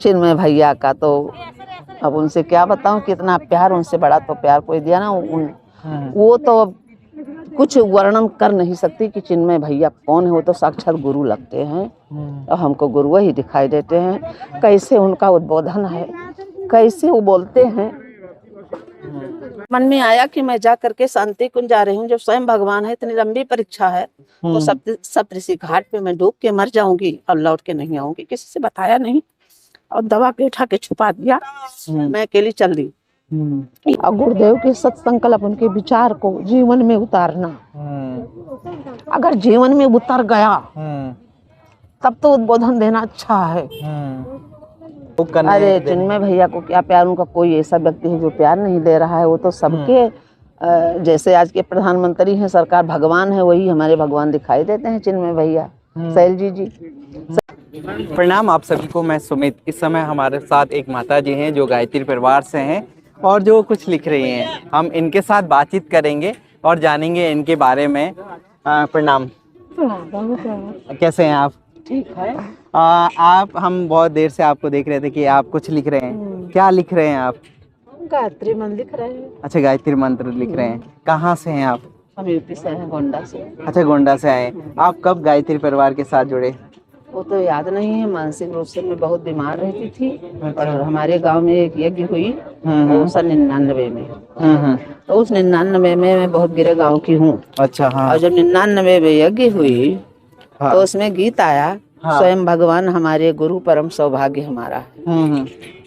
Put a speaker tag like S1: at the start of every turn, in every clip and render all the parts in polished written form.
S1: चिन्मय भैया का तो अब उनसे क्या बताऊं, कितना प्यार, उनसे बड़ा तो प्यार कोई दिया ना। वो तो अब कुछ वर्णन कर नहीं सकती कि चिन्मय भैया कौन है। वो तो साक्षात गुरु लगते हैं और हमको गुरु ही दिखाई देते हैं। कैसे उनका उद्बोधन है, कैसे वो बोलते हैं। मन में आया कि मैं जा करके शांति कुंज जा रही हूँ, जब स्वयं भगवान है, इतनी लंबी परीक्षा है, तो सप्तऋषि घाट पे मैं डूब के मर जाऊंगी और लौट के नहीं आऊंगी। किसी से बताया नहीं और दबा के उठा के छुपा दिया। मैं अकेली चल दी। और गुरुदेव के सत संकल्प, उनके विचार को जीवन में उतारना, अगर जीवन में उतर गया तब तो उद्बोधन देना अच्छा है। अरे चिन्मय भैया को क्या प्यार, उनका कोई ऐसा व्यक्ति है जो प्यार नहीं दे रहा है। वो तो सबके जैसे आज के प्रधानमंत्री हैं, सरकार भगवान है, वही हमारे भगवान दिखाई देते हैं चिन्मय भैया। शैल जी
S2: प्रणाम आप सभी को, मैं सुमित। इस समय हमारे साथ एक माता जी हैं जो गायत्री परिवार से हैं और जो कुछ लिख रही हैं। हम इनके साथ बातचीत करेंगे और जानेंगे इनके बारे में। प्रणाम। कैसे हैं आप?
S1: ठीक है।
S2: आप, हम बहुत देर से आपको देख रहे थे कि आप कुछ लिख रहे हैं। क्या लिख रहे हैं आप?
S1: गायत्री मंत्र लिख रहे हैं।
S2: अच्छा, गायत्री मंत्र लिख रहे हैं। कहाँ से हैं आप?
S1: हम यूपी से हैं, गोंडा से।
S2: अच्छा, गोंडा से आए। आप कब गायत्री परिवार के साथ जुड़े?
S1: वो तो याद नहीं है। मानसिक रूप से मैं बहुत बीमार रहती थी। और हमारे गांव में एक यज्ञ हुई, वो 99 में। तो उस 99 में मैं बहुत गिरे गांव की हूँ।
S2: अच्छा, हाँ।
S1: और जब 99 में यज्ञ हुई, हाँ, तो उसमें गीत आया, हाँ, स्वयं भगवान हमारे गुरु परम सौभाग्य हमारा है।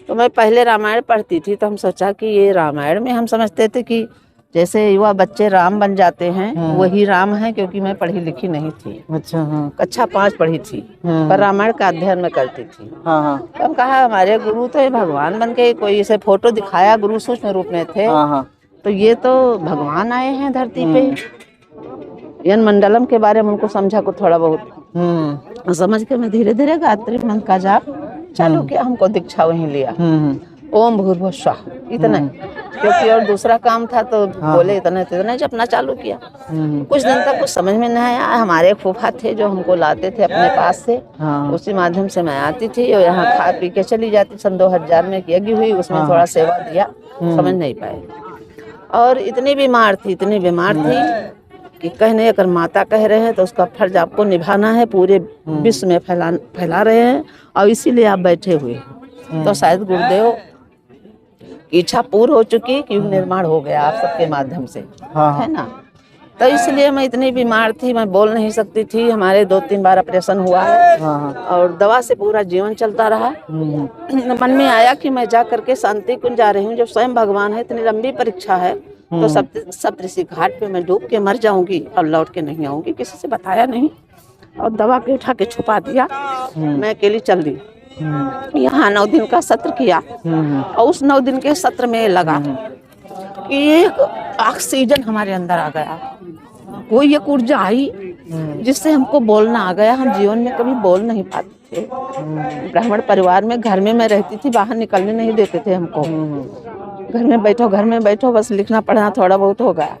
S1: तो मैं पहले रामायण पढ़ती थी, तो हम सोचा कि ये रामायण में हम समझते थे कि जैसे युवा बच्चे राम बन जाते हैं, वही राम है, क्योंकि मैं पढ़ी लिखी नहीं थी। अच्छा, हाँ। कक्षा 5 पढ़ी थी, पर रामायण का अध्ययन में करती थी। हाँ। तो हम कहा हमारे गुरु तो ये भगवान बन के, कोई इसे फोटो दिखाया, गुरु सूक्ष्म रूप में थे। तो ये तो भगवान आए हैं धरती पे। यन मंडलम के बारे में उनको समझा को थोड़ा बहुत समझ के मैं धीरे धीरे गायत्री मंत्र का जाप चालू किया। हमको दीक्षा वहीं लिया। ओम भूर्भुवः स्वः, इतना, क्योंकि और दूसरा काम था तो बोले इतना जपना चालू किया। कुछ दिन तक कुछ समझ में नहीं आया। हमारे फूफा थे जो हमको लाते थे अपने पास से, उसी माध्यम से मैं आती थी और यहाँ खा पी के चली जाती। सन 2000 में यज्ञ हुई, उसमें थोड़ा सेवा दिया, समझ नहीं पाए। और इतनी बीमार थी कि कहने, अगर माता कह रहे हैं तो उसका फर्ज आपको निभाना है, पूरे विश्व में फैला रहे हैं और इसीलिए आप बैठे हुए हैं। तो शायद गुरुदेव की इच्छा पूर्ण हो चुकी कि निर्माण हो गया आप सबके माध्यम से, है ना। तो इसलिए मैं इतनी बीमार थी, मैं बोल नहीं सकती थी। हमारे 2-3 बार ऑपरेशन हुआ है और दवा से पूरा जीवन चलता रहा। मन में आया कि मैं जा करके शांति कुंज जा रही हूँ, जब स्वयं भगवान है, इतनी लंबी परीक्षा है, तो सप्तऋषि घाट पे मैं डूब के मर जाऊंगी और लौट के नहीं आऊंगी। किसी से बताया नहीं और दबा के उठा के छुपा दिया। मैं अकेली चल दी। यहाँ 9 दिन का सत्र किया और उस 9 दिन के सत्र में लगा कि एक ऑक्सीजन हमारे अंदर आ गया, कोई एक ऊर्जा आई जिससे हमको बोलना आ गया। हम जीवन में कभी बोल नहीं पाते थे। ब्राह्मण परिवार में घर में मैं रहती थी, बाहर निकलने नहीं देते थे हमको। घर में बैठो बस लिखना पढ़ना थोड़ा बहुत हो गया।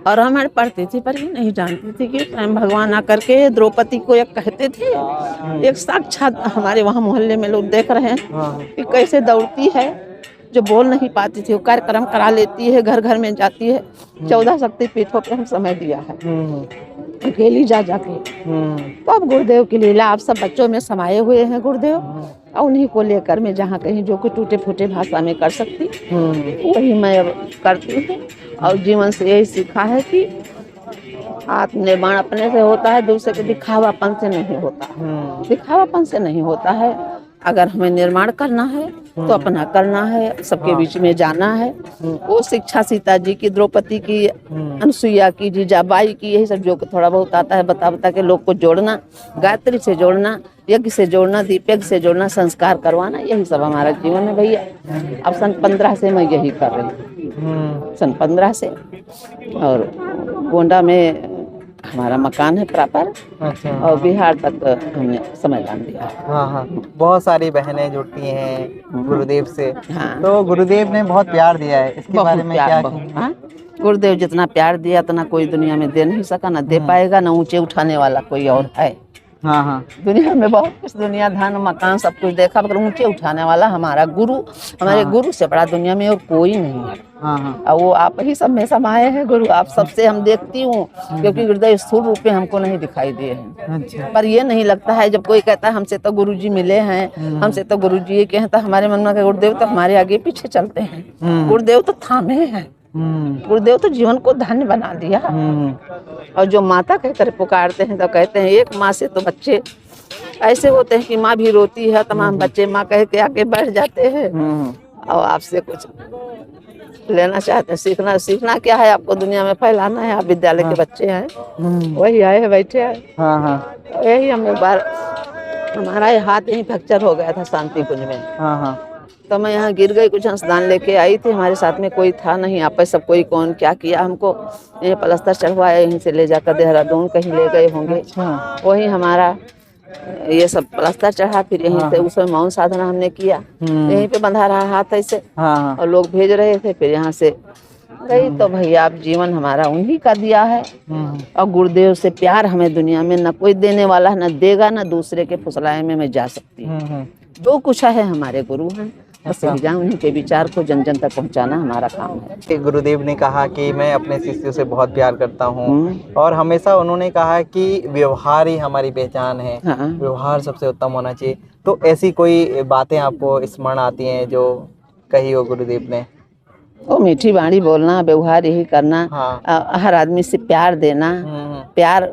S1: और रामायण पढ़ती थी, पर ये नहीं जानती थी कि स्वयं भगवान आकर के द्रौपदी को एक कहते थे, एक साक्षात हमारे वहाँ मोहल्ले में लोग देख रहे हैं कि कैसे दौड़ती है, जो बोल नहीं पाती थी, वो कार्यक्रम करा लेती है, घर घर में जाती है। 14 शक्तिपीठों पे हम समय दिया है अकेली जा जाके। तो अब गुरुदेव की लीला, आप सब बच्चों में समाये हुए हैं गुरुदेव, और उन्हीं को लेकर मैं जहाँ कहीं जो कुछ टूटे फूटे भाषा में कर सकती वही मैं अब करती हूँ। और जीवन से यही सीखा है कि आत्मनिर्माण अपने से होता है, दूसरे के दिखावापन से नहीं होता। दिखावापन से नहीं होता है। अगर हमें निर्माण करना है तो अपना करना है, सबके बीच में जाना है। वो शिक्षा सीता जी की, द्रौपदी की, अनुसुईया की, जीजाबाई की, यही सब जो थोड़ा बहुत आता है बता के लोग को जोड़ना, गायत्री से जोड़ना, यज्ञ से जोड़ना, दीप यज्ञ से जोड़ना, संस्कार करवाना, यही सब हमारा जीवन है भैया। अब सन 15 से मैं यही कर रही हूँ, सन 15 से। और गोंडा में हमारा मकान है प्रॉपर। अच्छा। और बिहार तक हमने समय दान दिया।
S2: हाँ। बहुत सारी बहनें जुड़ती हैं गुरुदेव से। तो गुरुदेव ने बहुत प्यार दिया है, इसके बारे में क्या?
S1: गुरुदेव जितना प्यार दिया उतना कोई दुनिया में दे नहीं सका, ना दे पाएगा, ना ऊंचे उठाने वाला कोई और है।
S2: हाँ हाँ
S1: दुनिया में बहुत कुछ, दुनिया धन मकान सब कुछ देखा, मगर ऊंचे उठाने वाला हमारा गुरु, हमारे गुरु से बड़ा दुनिया में और कोई नहीं है।
S2: हाँ हाँ
S1: और वो आप ही सब में समाये हैं गुरु, आप सबसे हम देखती हूँ, क्योंकि गुरुदेव स्थूल रूप में हमको नहीं दिखाई दिए हैं।
S2: अच्छा
S1: पर ये नहीं लगता है जब कोई कहता है हमसे तो गुरुजी मिले हैं, हमसे तो गुरुजी के हैं, तो हमारे मन में गुरुदेव तो हमारे आगे पीछे चलते हैं, गुरुदेव तो थामे हैं, गुरुदेव तो जीवन को धन्य बना दिया। और जो माता कहकर पुकारते हैं तो कहते हैं एक माँ से तो बच्चे ऐसे होते हैं कि माँ भी रोती है, तमाम बच्चे माँ कह के आके बैठ जाते हैं। और आपसे कुछ लेना चाहते हैं, सीखना क्या है, आपको दुनिया में फैलाना है, आप विद्यालय के बच्चे हैं, वही आए हैं, बैठे हैं।
S2: हाँ हाँ
S1: यही हम एक बार, हमारा ये हाथ यहीं फ्रैक्चर हो गया था शांति कुंज में,
S2: हाँ हाँ
S1: तो मैं यहाँ गिर गई, कुछ अंशदान लेके आई थी, हमारे साथ में कोई था नहीं, आप सब कोई कौन क्या किया, हमको ये प्लास्टर चढ़वाया, यहीं से ले जाकर देहरादून कहीं ले गए होंगे, वही हमारा ये सब प्लास्टर चढ़ा, फिर यहीं से उसमें मौन साधना हमने किया, यहीं पे बंधा रहा हाथ ऐसे, और लोग भेज रहे थे, फिर यहाँ से गई। तो भैया आप जीवन हमारा उन्हीं का दिया है, और गुरुदेव से प्यार हमें दुनिया में न कोई देने वाला, न देगा, न दूसरे के फुसलाए में मैं जा सकती हूँ। जो कुछ है हमारे गुरु हैं, बस उन्हीं के विचार को जन जन तक पहुंचाना हमारा काम है।
S2: गुरुदेव ने कहा कि मैं अपने शिष्यों से बहुत प्यार करता हूँ, और हमेशा उन्होंने कहा कि व्यवहार ही हमारी पहचान है, व्यवहार सबसे उत्तम होना चाहिए। तो ऐसी कोई बातें आपको स्मरण आती हैं जो कही हो गुरुदेव ने?
S1: वो मीठी बाणी बोलना, व्यवहार यही करना, हर आदमी से प्यार देना, प्यार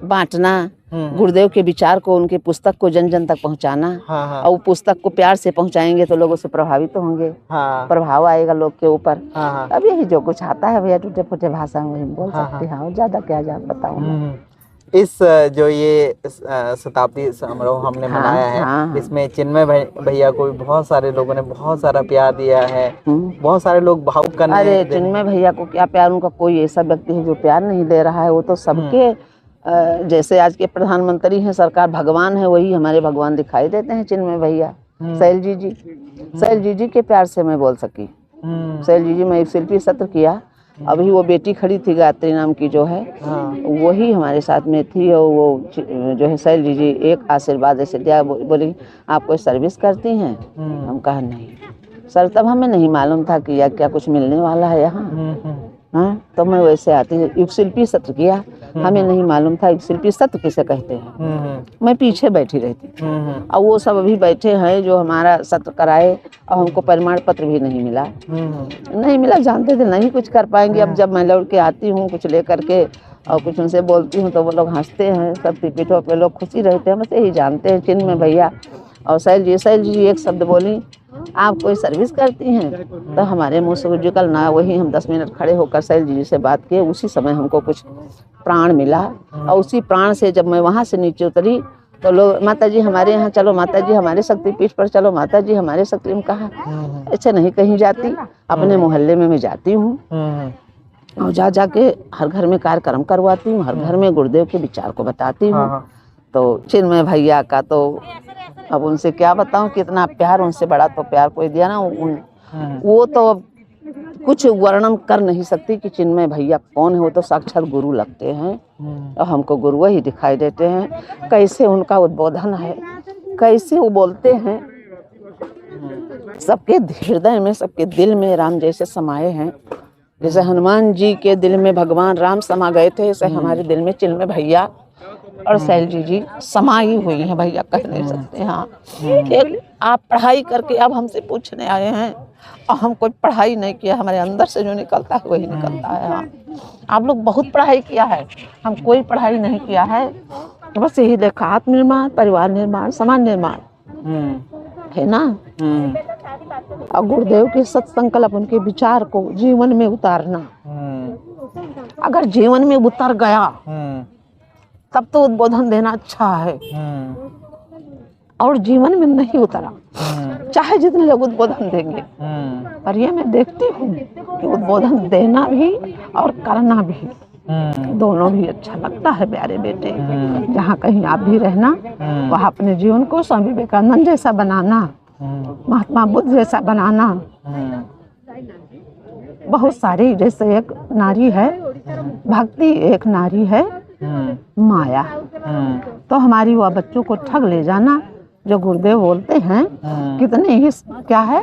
S1: बांटना, गुरुदेव के विचार को, उनके पुस्तक को जन जन तक पहुंचाना, और वो पुस्तक को प्यार से पहुंचाएंगे तो लोग उससे प्रभावित होंगे, प्रभाव आएगा लोग के ऊपर। अब यही जो कुछ आता है भैया, टूटे फूटे भाषा में बोल सकते हैं, और ज्यादा क्या बताऊं।
S2: इस जो ये शताब्दी समारोह हमने मनाया है, इसमें चिन्मय भैया को भी बहुत सारे लोगों ने बहुत सारा प्यार दिया है, बहुत सारे लोग भावुक करने।
S1: अरे चिन्मय भैया को क्या प्यार, उनका कोई ऐसा व्यक्ति है जो प्यार नहीं दे रहा है, वो तो सबके जैसे आज के प्रधानमंत्री हैं, सरकार भगवान है, वही हमारे भगवान दिखाई देते हैं चिन्मय भैया। शैलजी जी के प्यार से मैं बोल सकी। शैलजी जी, मैं एक शिल्पी सत्र किया, अभी वो बेटी खड़ी थी गायत्री नाम की जो है, वही हमारे साथ में थी, और वो जो है शैलजी जी एक आशीर्वाद ऐसे दिया, बोली आप कोई सर्विस करती हैं? हम कहा नहीं सर, तब हमें नहीं मालूम था कि या क्या कुछ मिलने वाला है यहाँ। हाँ, तो मैं वैसे आती युग शिल्पी सत्र किया, हमें नहीं मालूम था युग शिल्पी सत्र किसे कहते हैं। मैं पीछे बैठी रहती, और वो सब अभी बैठे हैं जो हमारा सत्र कराए, और हमको प्रमाण पत्र भी नहीं मिला। नहीं मिला, जानते थे नहीं कुछ कर पाएंगे। अब जब मैं लौट के आती हूँ कुछ लेकर के और कुछ उनसे बोलती हूँ तो वो लोग हंसते हैं, सब पीठों पे लोग खुशी रहते हैं, बस यही जानते हैं चिन्मय भैया। और शैल जी एक शब्द बोली, आप कोई सर्विस करती हैं? तो हमारे मुँह से निकल ना, वही हम 10 मिनट खड़े होकर शैल जी से बात किए, उसी समय हमको कुछ प्राण मिला। और उसी प्राण से जब मैं वहाँ से नीचे उतरी तो लोग, माता जी हमारे यहाँ चलो, माता जी हमारे शक्तिपीठ पर चलो, माता जी हमारे शक्ति में। कहा अच्छा नहीं कहीं जाती, अपने मोहल्ले में मैं जाती हूँ, और जा जाके हर घर में कार्यक्रम करवाती हूँ, हर घर में गुरुदेव के विचार को बताती हूँ। तो चिन्मय भैया का तो अब उनसे क्या बताऊं, कितना प्यार, उनसे बड़ा तो प्यार कोई दिया ना। वो तो कुछ वर्णन कर नहीं सकती कि चिन्मय भैया कौन है, वो तो साक्षात गुरु लगते हैं, और हमको गुरु ही दिखाई देते हैं। कैसे उनका उद्बोधन है, कैसे वो बोलते हैं, सबके हृदय में, सबके दिल में राम जैसे समाये हैं। जैसे हनुमान जी के दिल में भगवान राम समा गए थे, ऐसे हमारे दिल में चिन्मय भैया और शैलजी जी समाई हुई हैं भैया, कह नहीं सकते। हाँ, एक आप पढ़ाई करके अब हमसे पूछने आए हैं, और हम कोई पढ़ाई नहीं किया, हमारे अंदर से जो निकलता है वही निकलता है। हाँ, आप लोग बहुत पढ़ाई किया है, हम कोई पढ़ाई नहीं किया है, बस यही देखा, आत्मनिर्माण, परिवार निर्माण, समाज निर्माण है ना। और गुरुदेव के सत्संकल्प, उनके विचार को जीवन में उतारना। अगर जीवन में उतर गया तब तो उद्बोधन देना अच्छा है, और जीवन में नहीं उतरा चाहे जितने लोग उद्बोधन देंगे। पर ये मैं देखती हूँ कि उद्बोधन देना भी और करना भी, दोनों भी अच्छा लगता है। प्यारे बेटे, जहाँ कहीं आप भी रहना, वहाँ अपने जीवन को स्वामी विवेकानंद जैसा बनाना, महात्मा बुद्ध जैसा बनाना। बहुत सारी, जैसे एक नारी है, भक्ति एक नारी है, माया। तो हमारी वह बच्चों को ठग ले जाना, जो गुरुदेव बोलते हैं, कितने ही क्या है,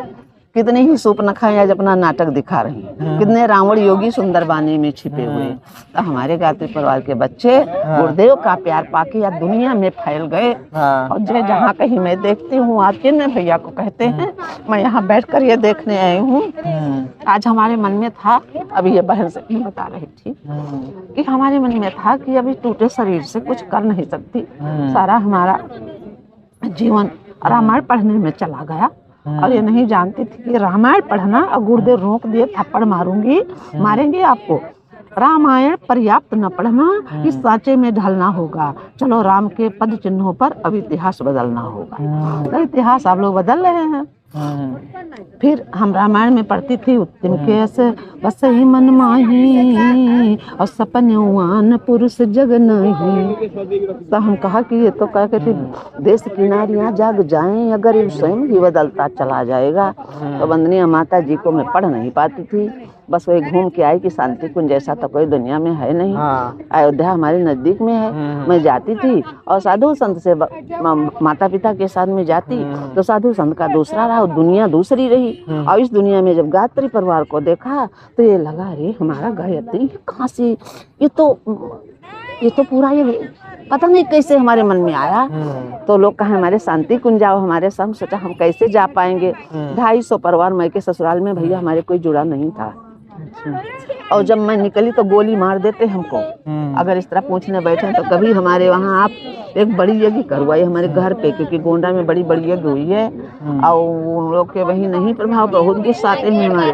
S1: कितने ही सूपन खाए आज अपना नाटक दिखा रही हैं, कितने रावण योगी सुंदर बाने में छिपे हुए। तो हमारे गायत्री परिवार के बच्चे गुरुदेव का प्यार पाके या दुनिया में फैल गए। और जो जहाँ कहीं मैं देखती हूँ, आप किन भैया को कहते हैं, मैं यहाँ बैठकर ये देखने आई हूँ। आज हमारे मन में था, अभी ये बहन से बता रही थी कि हमारे मन में था कि अभी टूटे शरीर से कुछ कर नहीं सकती, सारा हमारा जीवन रामायण पढ़ने में चला गया। और ये नहीं जानती थी कि रामायण पढ़ना, और गुरुदेव रोक दिए, थप्पड़ मारूंगी, मारेंगे आपको, रामायण पर्याप्त न पढ़ना, इस साँचे में ढलना होगा, चलो राम के पद चिन्हों पर अब इतिहास बदलना होगा। तो इतिहास आप लोग बदल रहे हैं। फिर हम रामायण में पढ़ती थी, उत्तम कैसे बस ही मन माही और सपने पुरुष जग नहीं। तो हम कहा कि ये तो कहते थे देश की नारियां जाग जाएं, अगर ये स्वयं ही बदलता चला जाएगा। तो वंदनीय माता जी को मैं पढ़ नहीं पाती थी, बस वही घूम के आई कि शांति कुंज जैसा तो कोई दुनिया में है नहीं। अयोध्या हमारे नजदीक में है, मैं जाती थी और साधु संत से माता पिता के साथ में जाती, तो साधु संत का दूसरा रहा, दुनिया दूसरी रही। और इस दुनिया में जब गायत्री परिवार को देखा तो ये लगा, रे हमारा गायत्री कहाँ से, ये तो पूरा ये पता नहीं कैसे हमारे मन में आया। तो लोग कहे हमारे शांति कुंज जाओ हमारे संग। सोचा हम कैसे जा पाएंगे, 250 परिवार मैं के ससुराल में भैया हमारे कोई जुड़ा नहीं था। और जब मैं निकली तो गोली मार देते हमको, अगर इस तरह पूछने बैठे। तो कभी हमारे वहाँ आप एक बड़ी यज्ञ करवाई हमारे घर पे, क्योंकि गोंडा में बड़ी बड़ी यज्ञ हुई है और हम लोग के वही नहीं प्रभाव, बहुत गुस्सा आते हैं हमारे।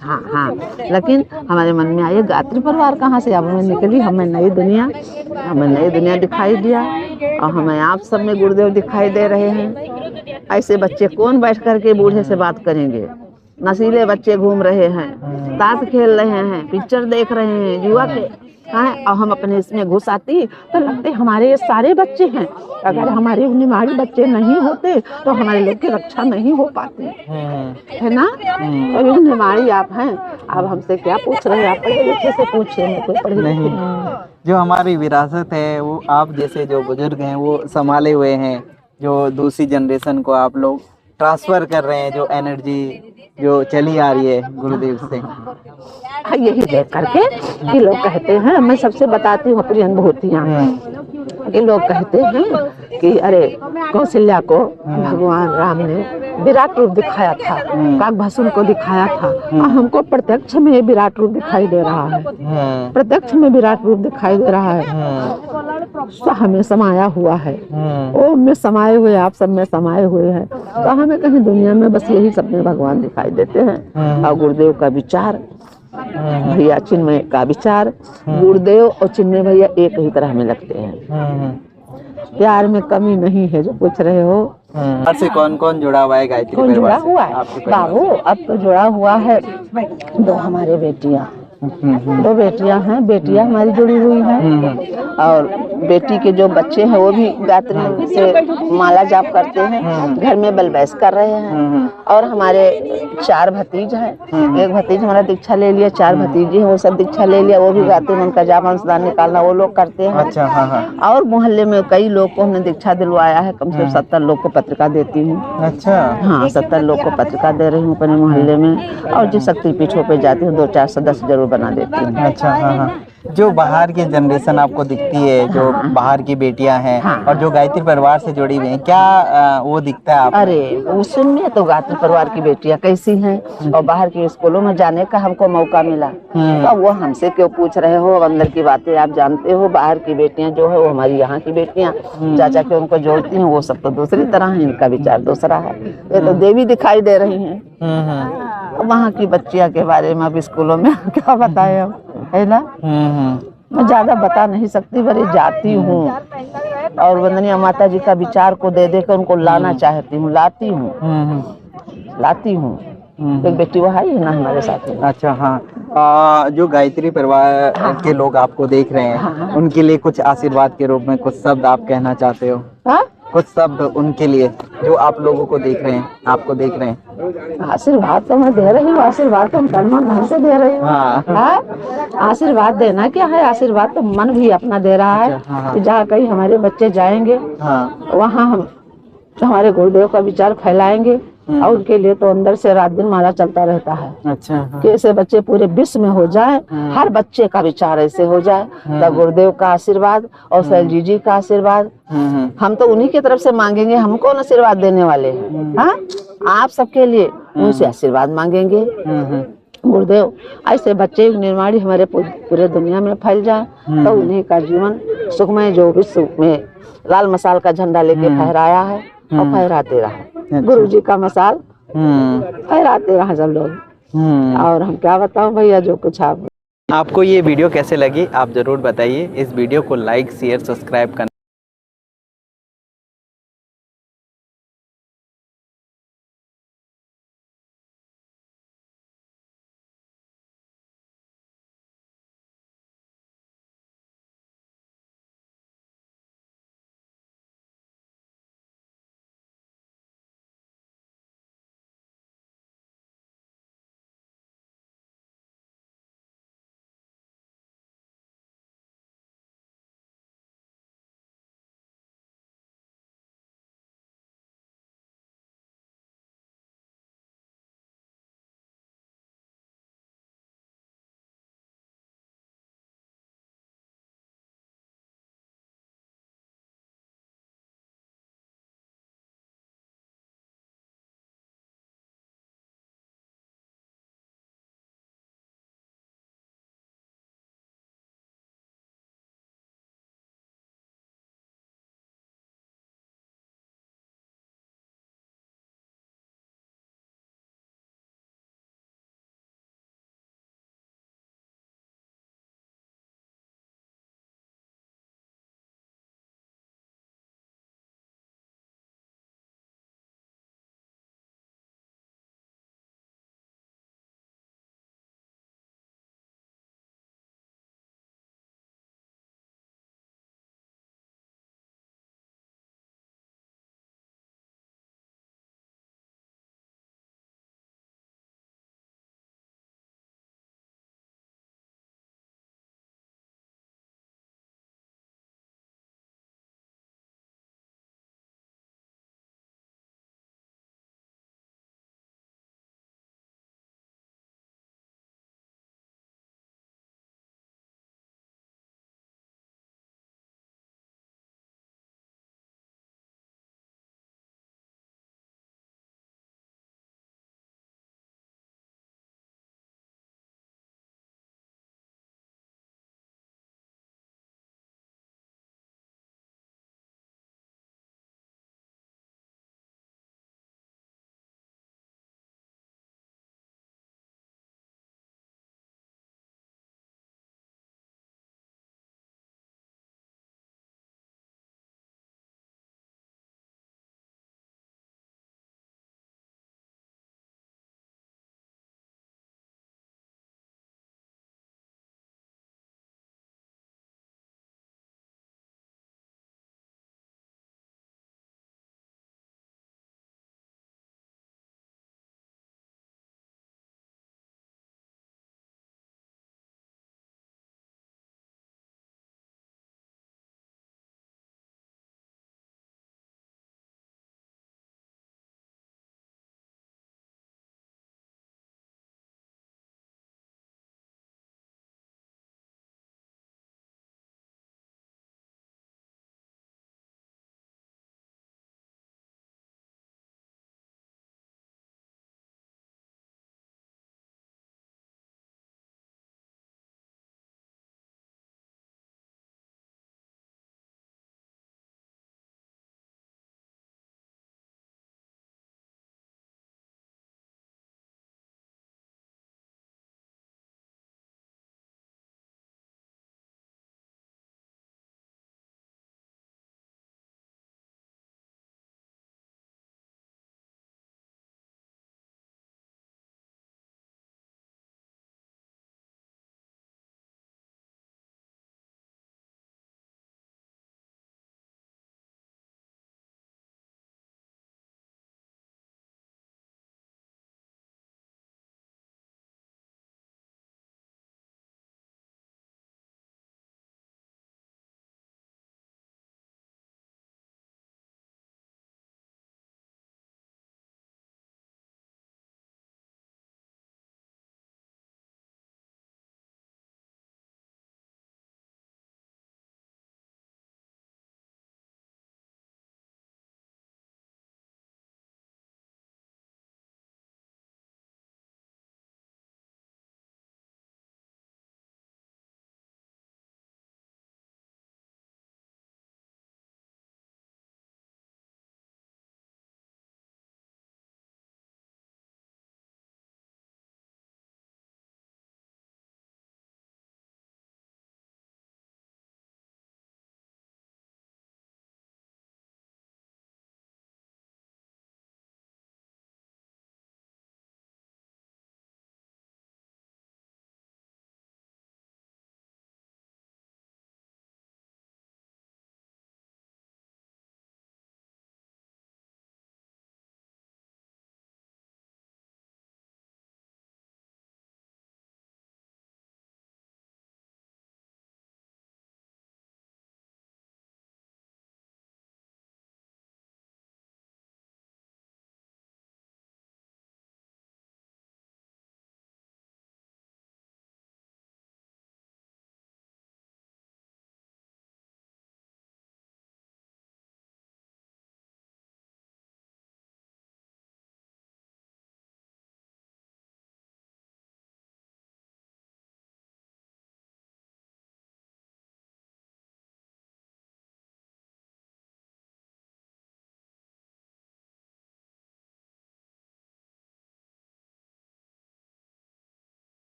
S1: हाँ, लेकिन हमारे मन में आए गायत्री परिवार कहाँ से। अब मैं निकली, हमें नई दुनिया दिखाई दिया और हमें आप सब में गुरुदेव दिखाई दे रहे हैं। ऐसे बच्चे कौन बैठ करके बूढ़े से बात करेंगे। नशीले बच्चे घूम रहे हैं, ताश खेल रहे हैं, पिक्चर देख रहे हैं, जुआ के हैं, और हम अपने इसमें घुस आती तो लगते हमारे ये सारे बच्चे हैं। अगर हमारे निमाड़ी बच्चे नहीं होते तो हमारे लोग की रक्षा नहीं हो पाती है ना। और ये निमाड़ी आप हैं, आप हमसे क्या पूछ रहे हैं, आप पढ़े लिखे से पूछे, कोई पढ़े नहीं।
S2: जो हमारी विरासत है वो आप जैसे जो बुजुर्ग हैं वो संभाले हुए हैं, जो दूसरी जनरेशन को आप लोग ट्रांसफर कर रहे हैं, जो एनर्जी जो चली आ रही है गुरुदेव से।
S1: यही देख करके कि लोग कहते हैं, मैं सबसे बताती हूँ अपनी अनुभूतियाँ, कि लोग कहते हैं कि अरे कौशल्या को भगवान राम ने विराट रूप दिखाया था, काकभसून को दिखाया था, और हमको प्रत्यक्ष में विराट रूप दिखाई दे रहा है, प्रत्यक्ष में विराट रूप दिखाई दे रहा है। हमें समाया हुआ है, ओम में समाये हुए, आप सब में समाये हुए हैं। तो हमें कहीं दुनिया में बस यही सब में भगवान दिखाई देते हैं। और गुरुदेव का विचार, भैया चिन्मय का विचार, गुरुदेव और चिन्मय भैया एक ही तरह में लगते हैं। प्यार में कमी नहीं है, जो पूछ रहे हो।
S2: से कौन कौन जुड़ा हुआ है गायत्री परिवार से?
S1: जुड़ा हुआ है बाबू, अब तो जुड़ा हुआ है 2 हमारे बेटियां, 2 बेटियां हैं, बेटियां हमारी जुड़ी हुई हैं। और बेटी के जो बच्चे हैं वो भी गायत्री से माला जाप करते हैं, घर में बलबैस कर रहे हैं। और हमारे 4 भतीज हैं, एक भतीज हमारा दीक्षा ले लिया, 4 भतीजी हैं वो सब दीक्षा ले लिया, वो भी गायत्री मंत्र का जाप अंशदान निकालना वो लोग करते हैं।
S2: अच्छा, हाँ।
S1: और मोहल्ले में कई लोग को हमने दीक्षा दिलवाया है, कम से कम 70 लोग को पत्रिका देती हूँ।
S2: अच्छा,
S1: हाँ, 70 लोग को पत्रिका दे रही हूँ अपने मोहल्ले में। और जिस शक्तिपीठों पे जाती हूँ 2-4 सदस्य जरूर बना देती हूँ।
S2: अच्छा, हाँ। जो बाहर की जनरेशन आपको दिखती है, जो बाहर की बेटियां हैं और जो गायत्री परिवार से जुड़ी हुई हैं, क्या वो दिखता है आपको?
S1: अरे उसमें तो गायत्री परिवार की बेटियां कैसी हैं, और बाहर के स्कूलों में जाने का हमको मौका मिला। तो वो हमसे क्यों पूछ रहे हो, अंदर की बातें आप जानते हो। बाहर की बेटियां जो है वो हमारी यहाँ की बेटियां चाचा के उनको जोड़ती हैं, वो सब तो दूसरी तरह है, इनका विचार दूसरा है। ये तो देवी दिखाई दे रही हैं। वहाँ की बच्चियां के बारे में अब स्कूलों में क्या बताएं हम, है ना। मैं ज्यादा बता नहीं सकती, बड़ी जाती हूँ और वंदनीय माता जी का विचार को दे देकर उनको लाना चाहती हूँ, लाती हूँ। एक बेटी वो है ना हमारे साथ।
S2: अच्छा, हाँ। जो गायत्री परिवार के लोग आपको देख रहे हैं, उनके लिए कुछ आशीर्वाद के रूप में कुछ शब्द आप कहना चाहते हो? कुछ शब्द उनके लिए जो आप लोगों को देख रहे हैं, आपको देख रहे हैं।
S1: आशीर्वाद तो मैं दे रही हूँ, आशीर्वाद तो तन मन धन से दे रही हूँ।
S2: हाँ।
S1: हाँ? आशीर्वाद देना क्या है, आशीर्वाद तो मन भी अपना दे रहा है।
S2: हाँ।
S1: कि जहाँ कहीं हमारे बच्चे जाएंगे
S2: हाँ।
S1: वहाँ हम हमारे गुरुदेव का विचार फैलाएंगे और उनके लिए तो अंदर से रात दिन माला चलता रहता है।
S2: अच्छा। हाँ।
S1: कि ऐसे बच्चे पूरे विश्व में हो जाए, हर बच्चे का विचार ऐसे हो जाए। तो गुरुदेव का आशीर्वाद और शैलजी जी का आशीर्वाद हम तो उन्हीं की तरफ से मांगेंगे, हम कौन आशीर्वाद देने वाले हैं। हाँ, आप सबके लिए उनसे आशीर्वाद मांगेंगे। गुरुदेव ऐसे बच्चे निर्माणी हमारे पूरे दुनिया में फैल जाए, तो उन्हीं का जीवन सुखमय जो विश्व में लाल मसाल का झंडा लेके फहराया है और फहराते रहे। गुरु जी का मसाल फहराते रहे सब लोग। और हम क्या बताऊं भैया, जो कुछ आपको
S2: ये वीडियो कैसे लगी आप जरूर बताइए। इस वीडियो को लाइक शेयर सब्सक्राइब करना